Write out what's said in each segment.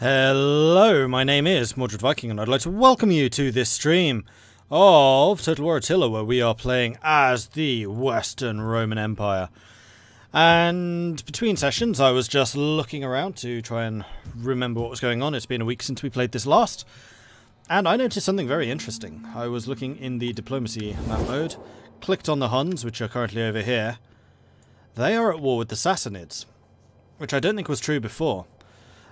Hello, my name is Mordred Viking, and I'd like to welcome you to this stream of Total War Attila, where we are playing as the Western Roman Empire. And between sessions, I was just looking around to try and remember what was going on. It's been a week since we played this last, and I noticed something very interesting. I was looking in the diplomacy map mode, clicked on the Huns, which are currently over here. They are at war with the Sassanids, which I don't think was true before.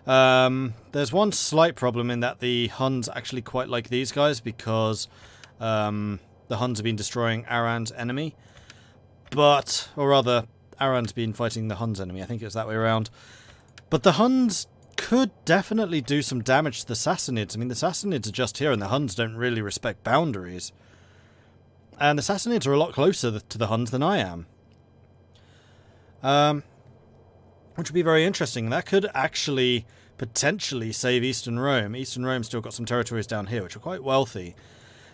There's one slight problem in that the Huns actually quite like these guys because the Huns have been destroying Aran's enemy, or rather, Aran's been fighting the Huns' enemy. I think it's that way around. But the Huns could definitely do some damage to the Sassanids. I mean, the Sassanids are just here and the Huns don't really respect boundaries. And the Sassanids are a lot closer to the Huns than I am. Which would be very interesting. That could actually potentially save Eastern Rome. Eastern Rome's still got some territories down here which are quite wealthy.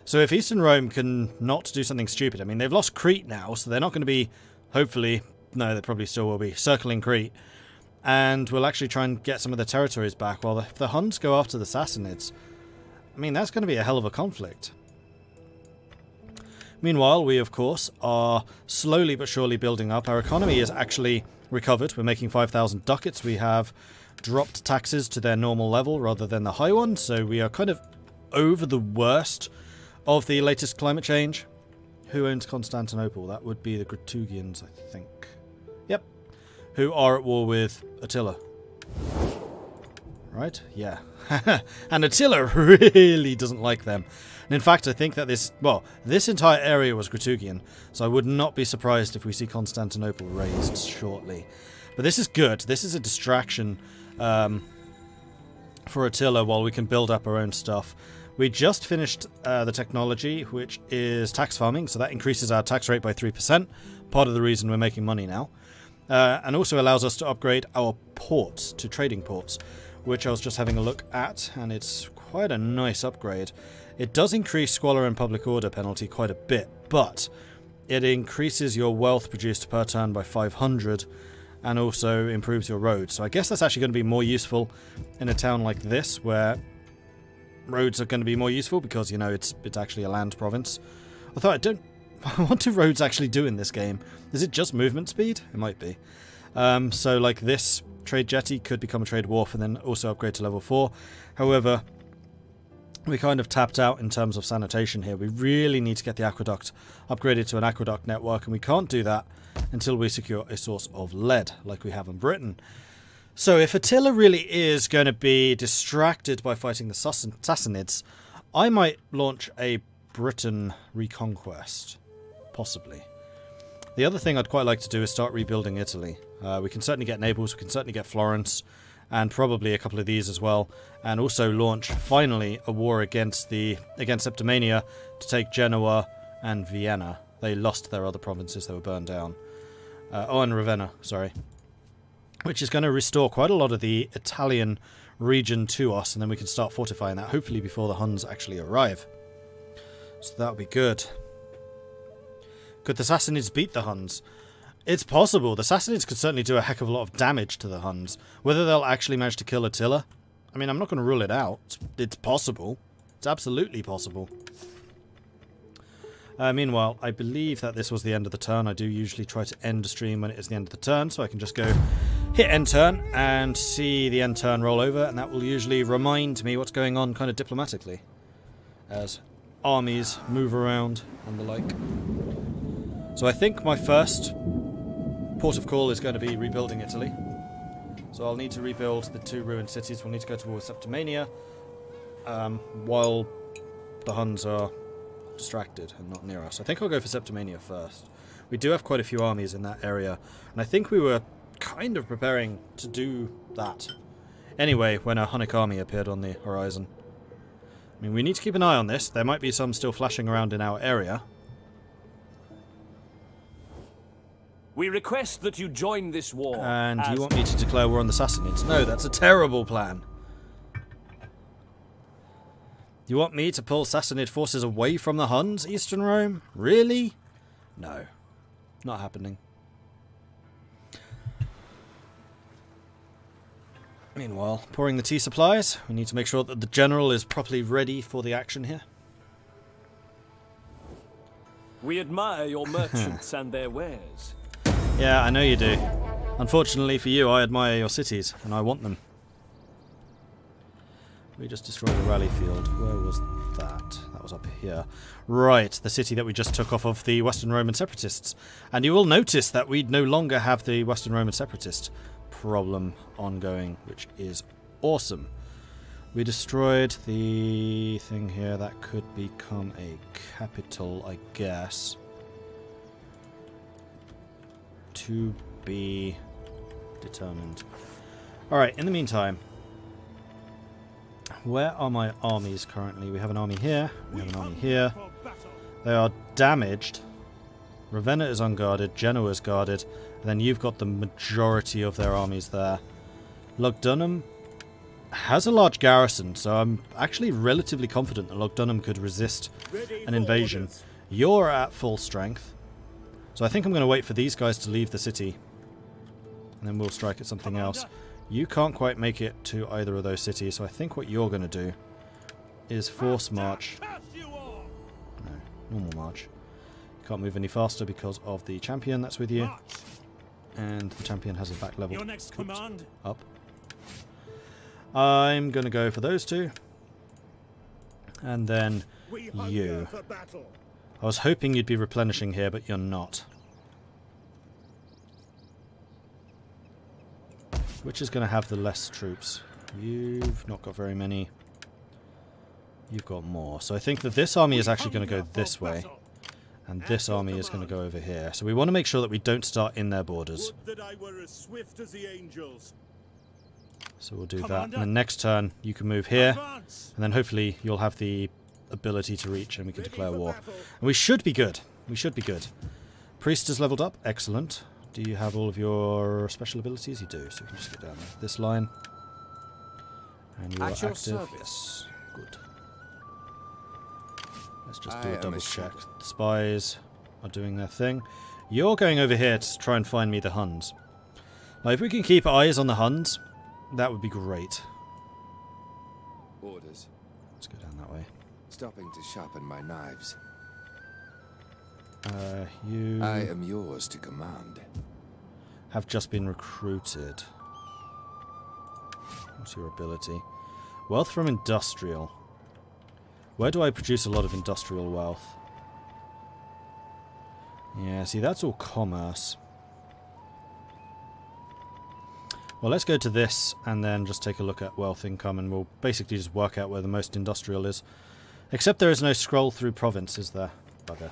So if Eastern Rome can not do something stupid, I mean, they've lost Crete now, so they're not going to be, hopefully, no, they probably still will be, circling Crete. And we'll actually try and get some of the territories back, while if the Huns go after the Sassanids, I mean, that's going to be a hell of a conflict. Meanwhile, we, of course, are slowly but surely building up. Our economy is actually recovered. We're making 5,000 ducats. We have dropped taxes to their normal level rather than the high one, so we are kind of over the worst of the latest climate change. Who owns Constantinople? That would be the Gratugians, I think. Yep. Who are at war with Attila. Right? Yeah. And Attila really doesn't like them. And in fact, I think that this entire area was Gratugian, so I would not be surprised if we see Constantinople razed shortly. But this is good. This is a distraction for Attila while we can build up our own stuff. We just finished the technology, which is tax farming, so that increases our tax rate by 3%, part of the reason we're making money now. And also allows us to upgrade our ports to trading ports, which I was just having a look at, and it's quite a nice upgrade. It does increase squalor and public order penalty quite a bit, but it increases your wealth produced per turn by 500 and also improves your roads. So I guess that's actually going to be more useful in a town like this, where roads are going to be more useful because, you know, it's actually a land province. Although what do roads actually do in this game? Is it just movement speed? It might be. So like this trade jetty could become a trade wharf and then also upgrade to level 4. However, we kind of tapped out in terms of sanitation here. We really need to get the aqueduct upgraded to an aqueduct network, and we can't do that until we secure a source of lead like we have in Britain. So if Attila really is going to be distracted by fighting the Sassanids, I might launch a Britain reconquest. Possibly. The other thing I'd quite like to do is start rebuilding Italy. We can certainly get Naples, we can certainly get Florence, and probably a couple of these as well, and also launch, finally, a war against Septimania to take Genoa and Vienna. They lost their other provinces, they were burned down. And Ravenna, sorry. Which is going to restore quite a lot of the Italian region to us, and then we can start fortifying that, hopefully before the Huns actually arrive. So that would be good. Could the Sassanids beat the Huns? It's possible. The Sassanids could certainly do a heck of a lot of damage to the Huns. Whether they'll actually manage to kill Attila, I mean, I'm not going to rule it out. It's possible. It's absolutely possible. Meanwhile, I believe that this was the end of the turn. I do usually try to end a stream when it is the end of the turn, so I can just go hit end turn and see the end turn roll over, and that will usually remind me what's going on kind of diplomatically as armies move around and the like. So I think my first port of call is going to be rebuilding Italy. So I'll need to rebuild the 2 ruined cities. We'll need to go to war with Septimania while the Huns are distracted and not near us. I think I'll go for Septimania first. We do have quite a few armies in that area, and I think we were kind of preparing to do that anyway when a Hunnic army appeared on the horizon. I mean, we need to keep an eye on this. There might be some still flashing around in our area. We request that you join this war. And you want me to declare war on the Sassanids? No, that's a terrible plan. You want me to pull Sassanid forces away from the Huns, Eastern Rome? Really? No. Not happening. Meanwhile, pouring the tea supplies. We need to make sure that the general is properly ready for the action here. We admire your merchants and their wares. Yeah, I know you do. Unfortunately for you, I admire your cities, and I want them. We just destroyed a rally field. Where was that? That was up here. Right, the city that we just took off of the Western Roman separatists. And you will notice that we no longer have the Western Roman separatist problem ongoing, which is awesome. We destroyed the thing here. That could become a capital, I guess. To be determined. Alright, in the meantime, where are my armies currently? We have an army here, we have an army here. They are damaged. Ravenna is unguarded, Genoa is guarded, and then you've got the majority of their armies there. Lugdunum has a large garrison, so I'm actually relatively confident that Lugdunum could resist an invasion. You're at full strength, so I think I'm going to wait for these guys to leave the city, and then we'll strike at something else. You can't quite make it to either of those cities, so I think what you're going to do is force march. No, normal march. You can't move any faster because of the champion that's with you. And the champion has his back level up. I'm going to go for those two. And then you. I was hoping you'd be replenishing here, but you're not. Which is going to have the less troops? You've not got very many. You've got more. So I think that this army is actually going to go this way. And this army is going to go over here. So we want to make sure that we don't start in their borders. So we'll do that. And then next turn, you can move here. And then hopefully you'll have the ability to reach and we can declare war. And we should be good. We should be good. Priest is leveled up. Excellent. Do you have all of your special abilities? You do. So you can just get down this line. And you are active. Yes. Good. Let's just do a double check. The spies are doing their thing. You're going over here to try and find me the Huns. Now, if we can keep eyes on the Huns, that would be great. Orders. Let's go down that way. Stopping to sharpen my knives. You... I am yours to command. Have just been recruited. What's your ability? Wealth from industrial. Where do I produce a lot of industrial wealth? Yeah, see, that's all commerce. Well, let's go to this and then just take a look at wealth income and we'll basically just work out where the most industrial is. Except there is no scroll through province, is there? Bugger.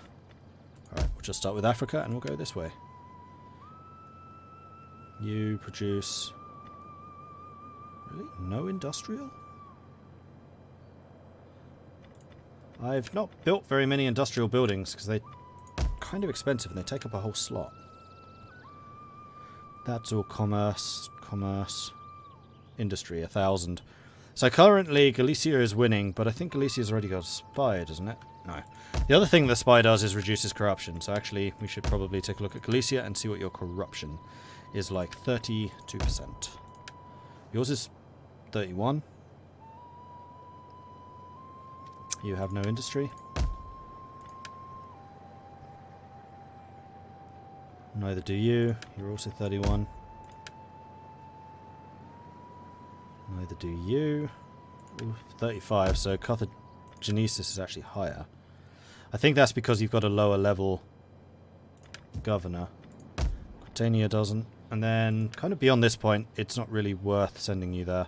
Alright, we'll just start with Africa and we'll go this way. You produce... Really? No industrial? I've not built very many industrial buildings because they're kind of expensive and they take up a whole slot. That's all commerce, commerce, industry, 1,000. So currently Galicia is winning, but I think Galicia's already got a spy, doesn't it? No. The other thing the spy does is reduces corruption, so actually we should probably take a look at Galicia and see what your corruption is like. 32%. Yours is 31. You have no industry. Neither do you. You're also 31. Neither do you. Ooh, 35, so Carthagenesis is actually higher. I think that's because you've got a lower level governor. Quitania doesn't. And then, kind of beyond this point, it's not really worth sending you there.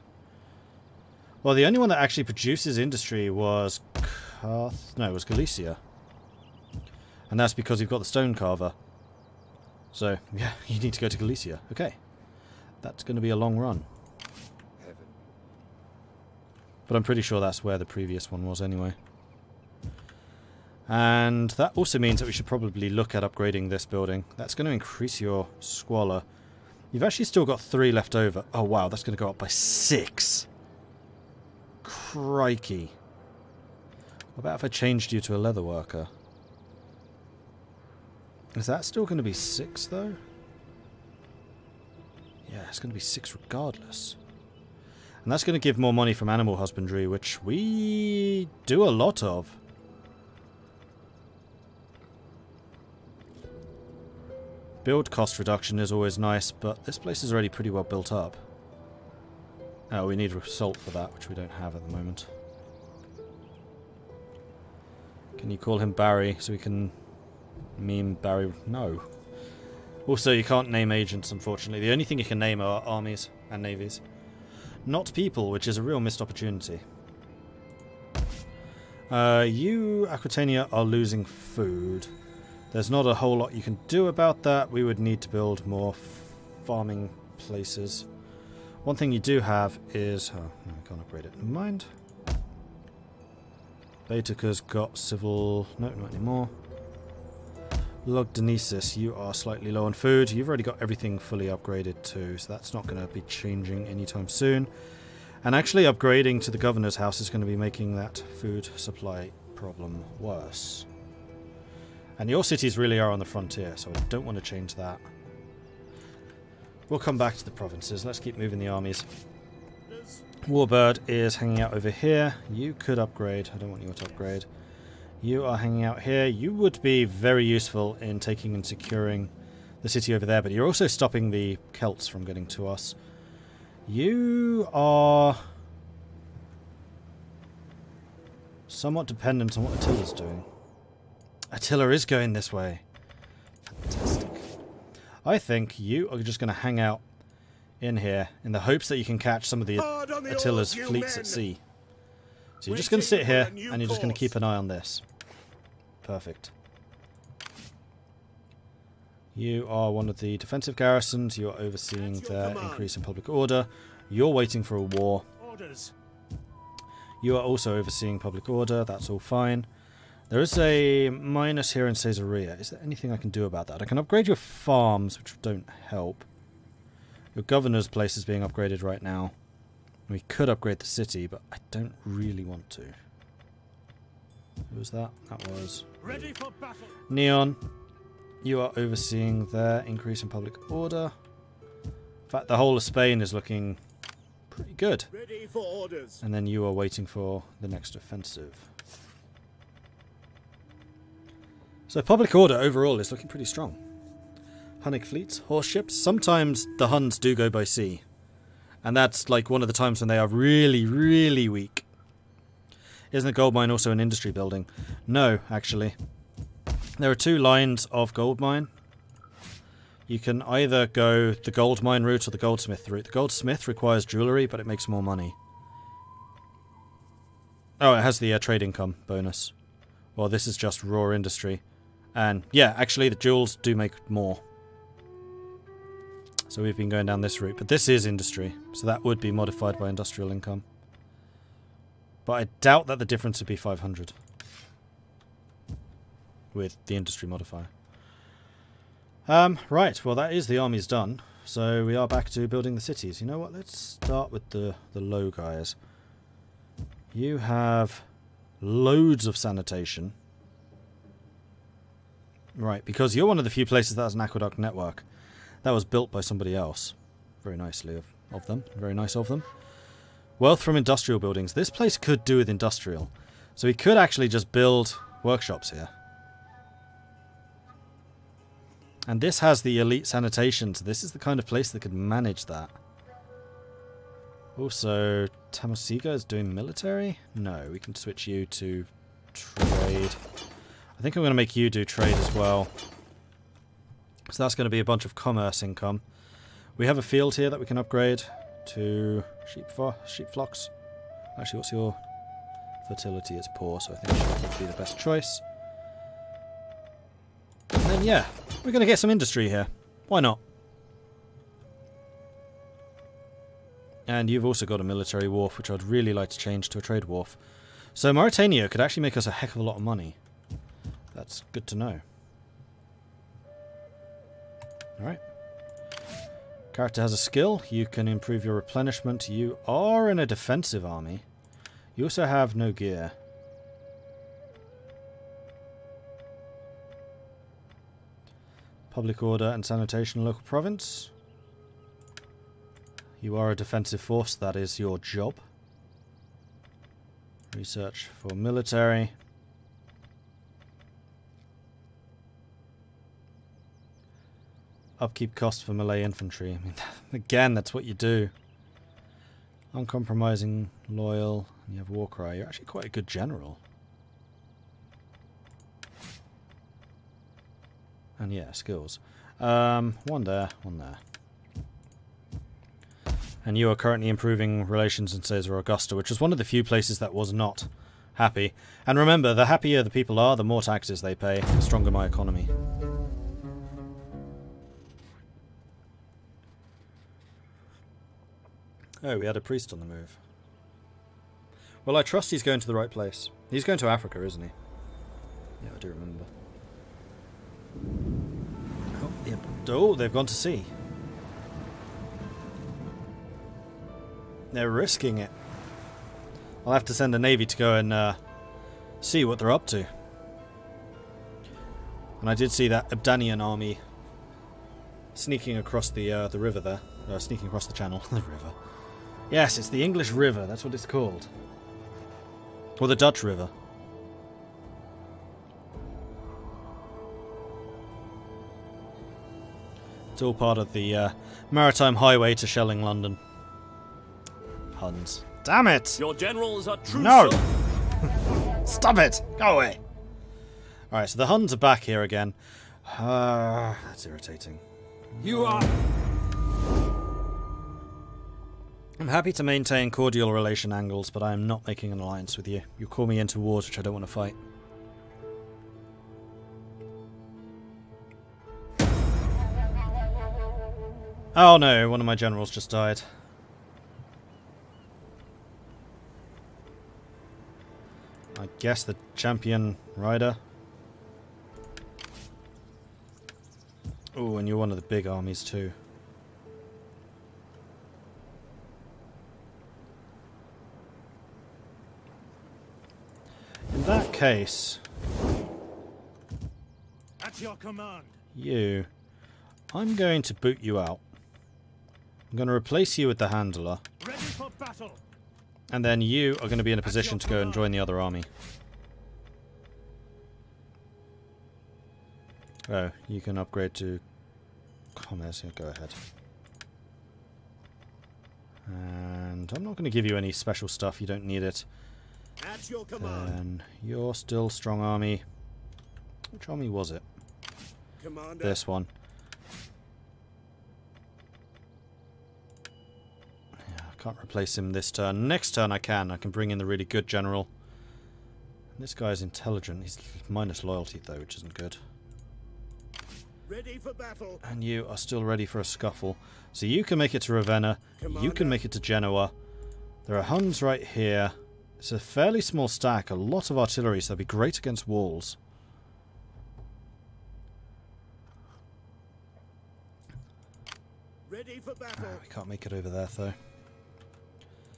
Well, the only one that actually produces industry was was Galicia. And that's because you've got the stone carver. So, yeah, you need to go to Galicia. Okay. That's going to be a long run. Heaven. But I'm pretty sure that's where the previous one was anyway. And that also means that we should probably look at upgrading this building. That's going to increase your squalor. You've actually still got 3 left over. Oh wow, that's going to go up by 6. Crikey. What about if I changed you to a leather worker? Is that still going to be 6 though? Yeah, it's going to be 6 regardless. And that's going to give more money from animal husbandry, which we do a lot of. Build cost reduction is always nice, but this place is already pretty well built up. Oh, we need salt for that, which we don't have at the moment. Can you call him Barry so we can meme Barry? No. Also, you can't name agents, unfortunately. The only thing you can name are armies and navies. Not people, which is a real missed opportunity. You, Aquitania, are losing food. There's not a whole lot you can do about that. We would need to build more farming places. One thing you do have is... oh, no, I can't upgrade it. Never mind. Baeticus got civil... no, not anymore. Logdenesis, you are slightly low on food. You've already got everything fully upgraded too, so that's not going to be changing anytime soon. And actually upgrading to the governor's house is going to be making that food supply problem worse. And your cities really are on the frontier, so I don't want to change that. We'll come back to the provinces. Let's keep moving the armies. Warbird is hanging out over here. You could upgrade. I don't want you to upgrade. You are hanging out here. You would be very useful in taking and securing the city over there, but you're also stopping the Celts from getting to us. You are somewhat dependent on what Attila's doing. Attila is going this way. Fantastic. I think you are just going to hang out in here in the hopes that you can catch some of the Attila's fleets at sea. So you're just going to sit here and you're just going to keep an eye on this. Perfect. You are one of the defensive garrisons. You are overseeing their increase in public order. You're waiting for a war. You are also overseeing public order. That's all fine. There is a minus here in Caesarea. Is there anything I can do about that? I can upgrade your farms, which don't help. Your governor's place is being upgraded right now. We could upgrade the city, but I don't really want to. Who was that? That was Ready for battle. Neon. You are overseeing their increase in public order. In fact, the whole of Spain is looking pretty good. Ready for orders. And then you are waiting for the next offensive. So public order overall is looking pretty strong. Hunnic fleets, horse ships. Sometimes the Huns do go by sea. And that's like one of the times when they are really, really weak. Isn't the gold mine also an industry building? No, actually. There are two lines of gold mine. You can either go the gold mine route or the goldsmith route. The goldsmith requires jewellery, but it makes more money. Oh, it has the trade income bonus. Well, this is just raw industry. And yeah, actually the jewels do make more. So we've been going down this route. But this is industry, so that would be modified by industrial income. But I doubt that the difference would be 500. With the industry modifier. Right, well that is the army's done. So we are back to building the cities. You know what, let's start with the low guys. You have loads of sanitation. Right, because you're one of the few places that has an aqueduct network. That was built by somebody else. Very nicely of them. Very nice of them. Wealth from industrial buildings. This place could do with industrial. So we could actually just build workshops here. And this has the elite sanitation, so this is the kind of place that could manage that. Also, Tamasiga is doing military? No, we can switch you to trade. I think I'm going to make you do trade as well. So that's going to be a bunch of commerce income. We have a field here that we can upgrade to sheep flocks. Actually, what's your fertility? It's poor, so I think sheep would be the best choice. And then, yeah, we're going to get some industry here. Why not? And you've also got a military wharf, which I'd really like to change to a trade wharf. So Mauritania could actually make us a heck of a lot of money. That's good to know. Alright. Character has a skill. You can improve your replenishment. You are in a defensive army. You also have no gear. Public order and sanitation local province. You are a defensive force, that is your job. Research for military. Upkeep cost for melee infantry. I mean, again, that's what you do. Uncompromising, loyal, and you have Warcry. You're actually quite a good general. And yeah, skills. One there, one there. And you are currently improving relations in Caesar Augusta, which was one of the few places that was not happy. And remember, the happier the people are, the more taxes they pay, the stronger my economy. Oh, we had a priest on the move. Well, I trust he's going to the right place. He's going to Africa, isn't he? Yeah, I do remember. Oh, yep. Oh, they've gone to sea. They're risking it. I'll have to send a navy to go and see what they're up to. And I did see that Abdanian army sneaking across the river there. Sneaking across the channel. The river. Yes, it's the English River. That's what it's called. Or the Dutch River. It's all part of the maritime highway to shelling London. Huns. Damn it! Your generals are true. No! Stop it! Go away! Alright, so the Huns are back here again. That's irritating. You are... I'm happy to maintain cordial relation angles, but I am not making an alliance with you. You call me into wars which I don't want to fight. Oh no, one of my generals just died. I guess the champion rider. Oh, and you're one of the big armies too. In that case, at your command. I'm going to boot you out. I'm going to replace you with the handler. Ready for battle. And then you are going to be in a position to go and join the other army. Oh, you can upgrade to commerce. Yeah, go ahead. And I'm not going to give you any special stuff. You don't need it. At your command. Then you're still strong army. Which army was it? Commander. This one. Yeah, I can't replace him this turn. Next turn I can. I can bring in the really good general. This guy's intelligent. He's minus loyalty though, which isn't good. Ready for battle. And you are still ready for a scuffle. So you can make it to Ravenna. Commander. You can make it to Genoa. There are Huns right here. It's a fairly small stack, a lot of artillery, so they'll be great against walls. Ready for battle. We can't make it over there, though.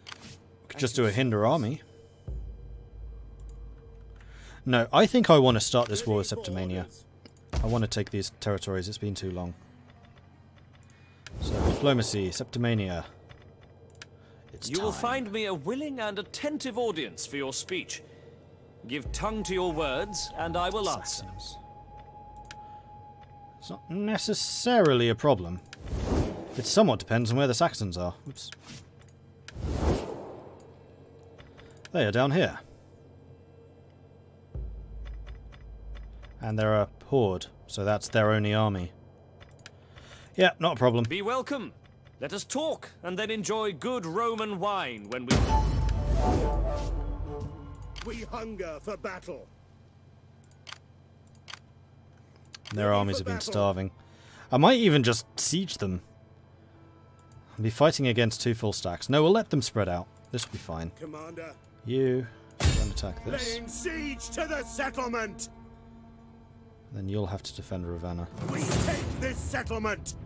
We could just do a hinder army. No, I think I want to start this war with Septimania. I want to take these territories, it's been too long. So, diplomacy, Septimania. You will find me a willing and attentive audience for your speech. Give tongue to your words, and I will answer. It's not necessarily a problem. It somewhat depends on where the Saxons are. Oops. They are down here. And they're a horde, so that's their only army. Yeah, not a problem. Be welcome. Let us talk, and then enjoy good Roman wine when we... We hunger for battle. Their armies have been starving. I might even just siege them. I'll be fighting against 2 full stacks. No, we'll let them spread out. This will be fine. Commander. You don't attack this. Laying siege to the settlement. Then you'll have to defend Ravenna. We take this settlement.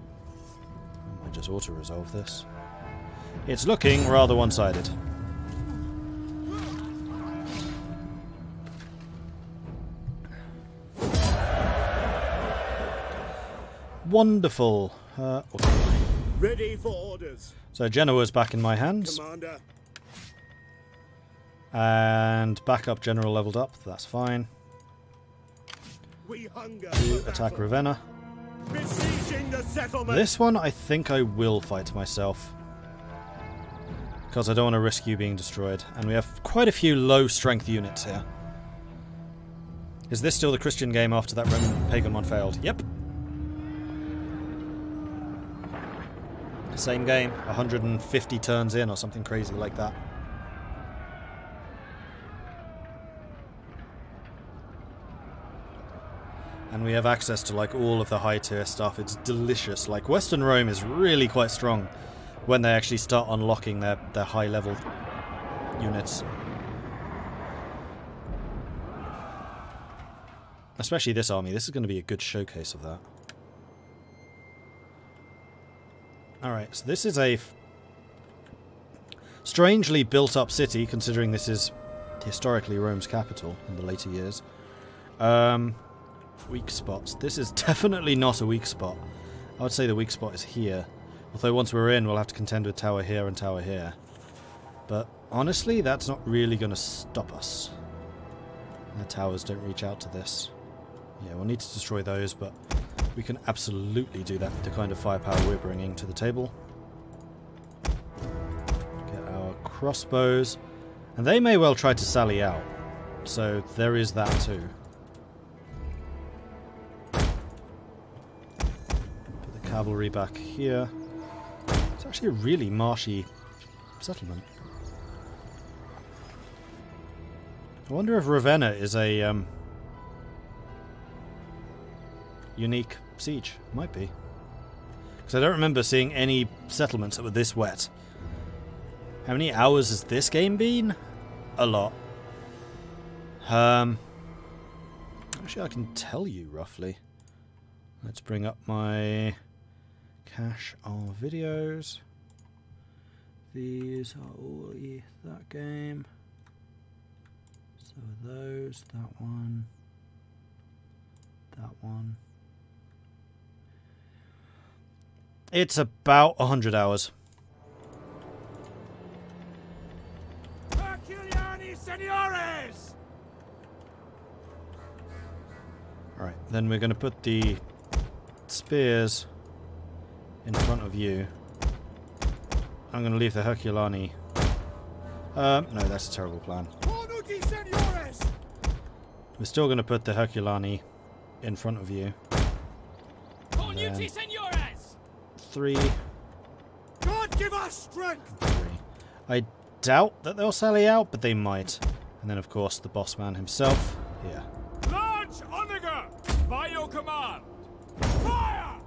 I might just auto-resolve this. It's looking rather one-sided. Wonderful. Okay. Ready for orders. So Genoa's back in my hands. Commander. And backup general leveled up. That's fine. We hunger You for attack battle. Ravenna. Besieging the settlement. This one I think I will fight myself. Because I don't want to risk you being destroyed. And we have quite a few low strength units here. Is this still the Christian game after that Roman pagan one failed? Yep. Same game, 150 turns in or something crazy like that. And we have access to like all of the high tier stuff. It's delicious. Like Western Rome is really quite strong when they actually start unlocking their high level units. Especially this army. This is going to be a good showcase of that. Alright, so this is a strangely built up city, considering this is historically Rome's capital in the later years. Weak spots. This is definitely not a weak spot. I would say the weak spot is here. Although once we're in, we'll have to contend with tower here and tower here. But honestly, that's not really going to stop us. The towers don't reach out to this. Yeah, we'll need to destroy those, but we can absolutely do that with the kind of firepower we're bringing to the table. Get our crossbows. And they may well try to sally out. So there is that too. Put the cavalry back here. It's actually a really marshy settlement. I wonder if Ravenna is a unique siege. Might be. Because I don't remember seeing any settlements that were this wet. How many hours has this game been? A lot. Actually, I can tell you roughly. Let's bring up my cache of videos. These are all that game. So those, that one. It's about 100 hours. Alright, then we're going to put the spears in front of you. I'm going to leave the Herculani. No, that's a terrible plan. We're still going to put the Herculani in front of you. Three. God give us strength. Three. I doubt that they'll sally out, but they might. And then, of course, the boss man himself. Here. Large Omega, by your command. Fire!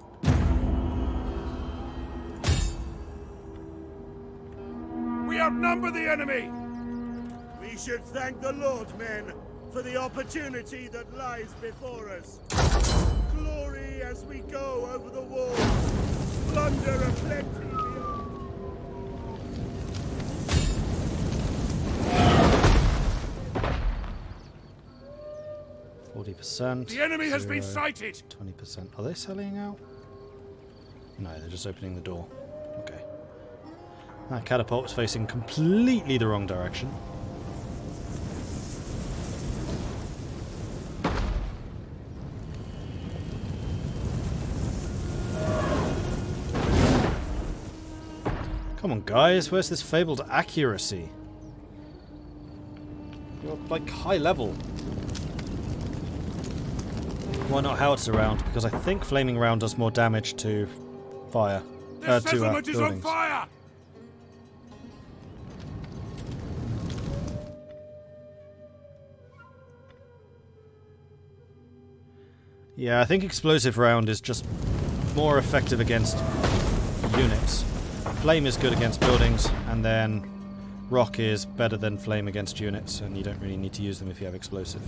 We outnumber the enemy. We should thank the Lord, men, for the opportunity that lies before us. Glory as we go over the walls. Plunder aplenty beyond. 40%. The enemy has been sighted. 20%. Are they selling out? No, they're just opening the door. Okay. That catapult was facing completely the wrong direction. Come on, guys. Where's this fabled accuracy? You're like high level. Why not howitzer round? Because I think flaming round does more damage to fire. The To settlement is on buildings. fire. Yeah, I think explosive round is just more effective against units. Flame is good against buildings, and then rock is better than flame against units, and you don't really need to use them if you have explosive.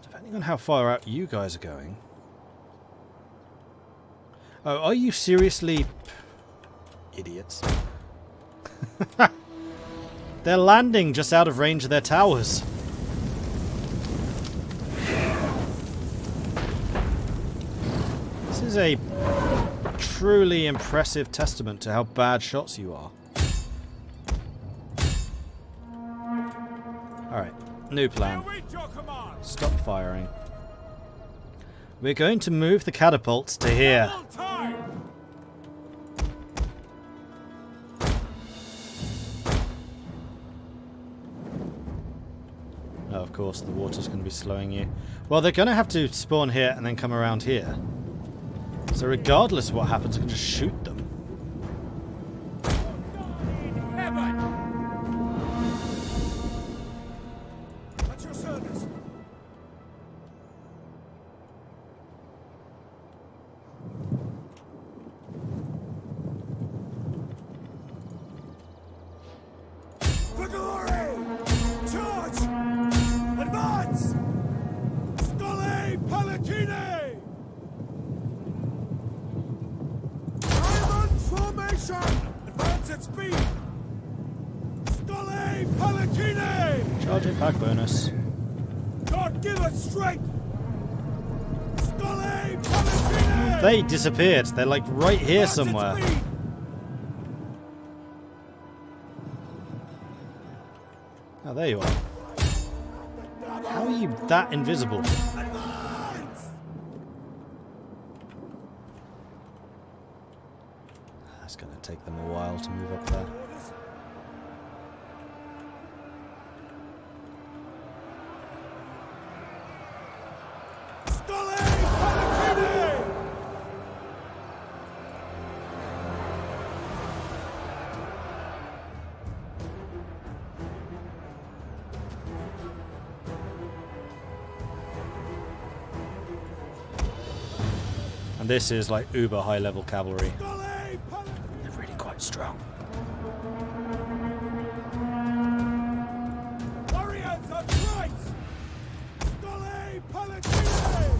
Depending on how far out you guys are going. Oh, are you seriously... idiots. They're landing just out of range of their towers. This is a truly impressive testament to how bad shots you are. Alright, new plan. Stop firing. We're going to move the catapults to here. Oh, of course, the water's going to be slowing you. Well, they're going to have to spawn here and then come around here. So regardless of what happens, I can just shoot them. At your service. For glory! Charge! Advance! Skole Palatine! Diamond formation! Advance at speed! Skole Palatine! Charge impact bonus. God give us strength! Skole Palatine! They disappeared. They're like right here somewhere. Oh, there you are. How are you that invisible? That's going to take them a while to move up there. And this is like uber high level cavalry. They're really quite strong. Warriors of Christ! Skole Palatine!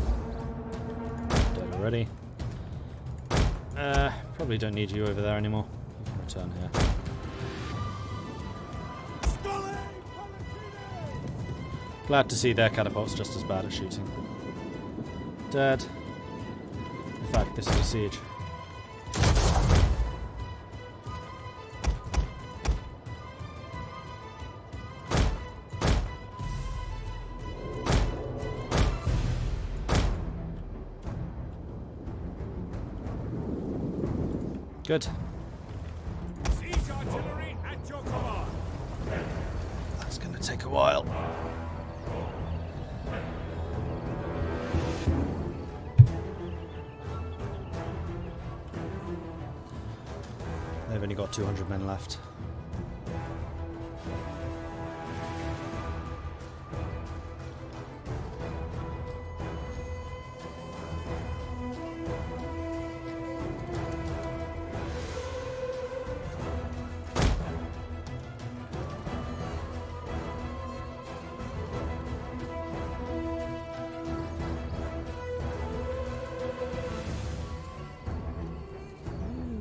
Dead already. Probably don't need you over there anymore. You can return here. Skole Palatine! Glad to see their catapults just as bad at shooting. Dead. In fact, this is a siege. Good. Siege artillery at your command. That's going to take a while. They've only got 200 men left.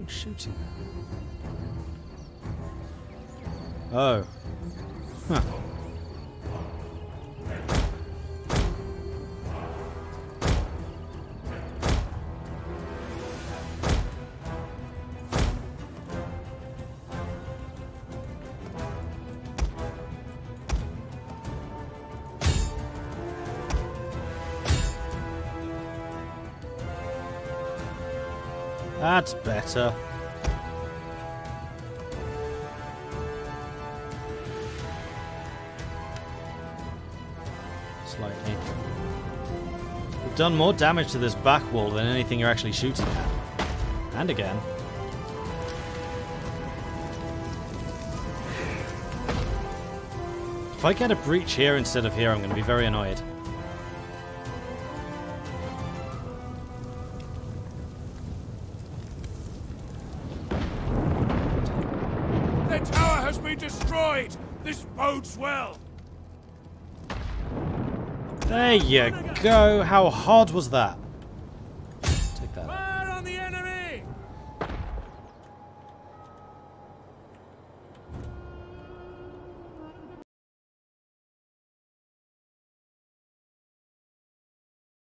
Shooting. Oh. Huh. That's better. Slightly. We've done more damage to this back wall than anything you're actually shooting at. And again. If I get a breach here instead of here, I'm going to be very annoyed. The tower has been destroyed! This bodes well! There you go. How hard was that?